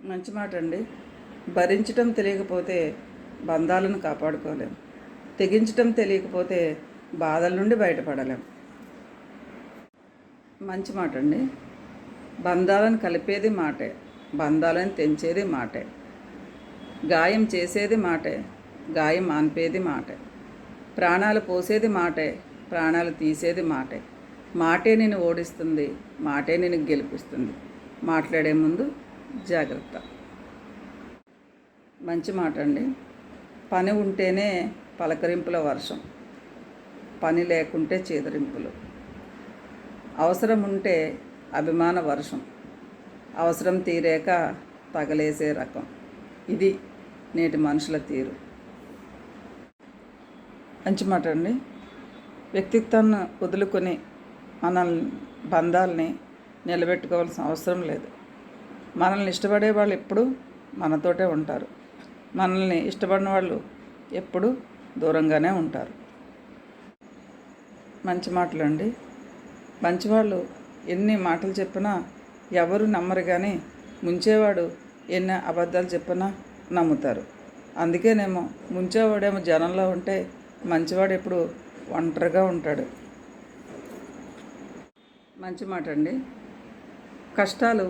మంచి మాట అండి. భరించటం తెలియకపోతే బంధాలను కాపాడుకోలేం. తెగించటం తెలియకపోతే బాధల నుండి బయటపడలేం. మంచి మాట అండి. బంధాలను కలిపేది మాటే, బంధాలను తెంచేది మాటే, గాయం చేసేది మాటే, గాయం మాన్పేది మాటే, ప్రాణాలు పోసేది మాటే, ప్రాణాలు తీసేది మాటే. మాటే నిన్ను ఓడిస్తుంది, మాటే నిన్ను గెలిపిస్తుంది. మాట్లాడే ముందు జాగ్రత్త. మంచి మాట అండి. పని ఉంటేనే పలకరింపుల వర్షం, పని లేకుంటే చేదరింపులు. అవసరం ఉంటే అభిమాన వర్షం, అవసరం తీరాక తగలేసే రకం. ఇది నేటి మనుషుల తీరు. మంచి మాట అండి. వ్యక్తిత్వాన్ని వదులుకొని మనల్ని బంధాలని నిలబెట్టుకోవాల్సిన అవసరం లేదు. మనల్ని ఇష్టపడే వాళ్ళు ఎప్పుడూ మనతోటే ఉంటారు. మనల్ని ఇష్టపడిన వాళ్ళు ఎప్పుడూ దూరంగానే ఉంటారు. మంచి మాటలు అండి. మంచివాళ్ళు ఎన్ని మాటలు చెప్పినా ఎవరు నమ్మరు, కానీ ముంచేవాడు ఎన్ని అబద్ధాలు చెప్పినా నమ్ముతారు. అందుకేనేమో ముంచేవాడేమో జనంలో ఉంటే మంచివాడు ఎప్పుడు ఒంటరిగా ఉంటాడు. మంచి మాట అండి. కష్టాలు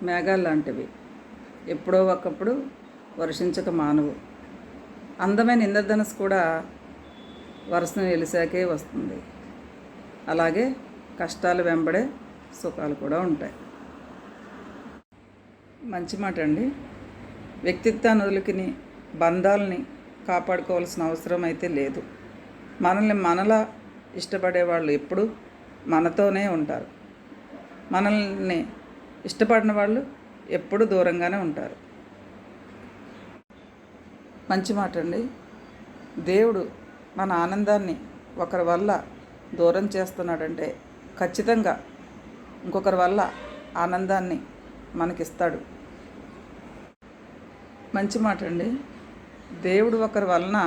మేఘాలు లాంటివి, ఎప్పుడో ఒకప్పుడు వర్షించక మానవు. అందమైన ఇంద్రధనుస్సు కూడా వర్షం వెలిసాకే వస్తుంది. అలాగే కష్టాలు వెంబడే సుఖాలు కూడా ఉంటాయి. మంచి మాట అండి. వ్యక్తిత్వాన్ని వదులుకుని బంధాలని కాపాడుకోవాల్సిన అవసరం అయితే లేదు. మనల్ని మనలా ఇష్టపడే వాళ్ళు ఎప్పుడు మనతోనే ఉంటారు. మనల్ని ఇష్టపడిన వాళ్ళు ఎప్పుడు దూరంగానే ఉంటారు. మంచి మాట అండి. దేవుడు మన ఆనందాన్ని ఒకరి వల్ల దూరం చేస్తున్నాడంటే ఖచ్చితంగా ఇంకొకరి వల్ల ఆనందాన్ని మనకిస్తాడు. మంచి మాట అండి. దేవుడు ఒకరి వలన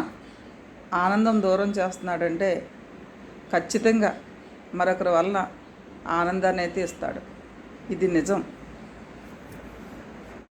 ఆనందం దూరం చేస్తున్నాడంటే ఖచ్చితంగా మరొకరి వలన ఆనందాన్ని అయితే ఇస్తాడు. ఇది నిజం.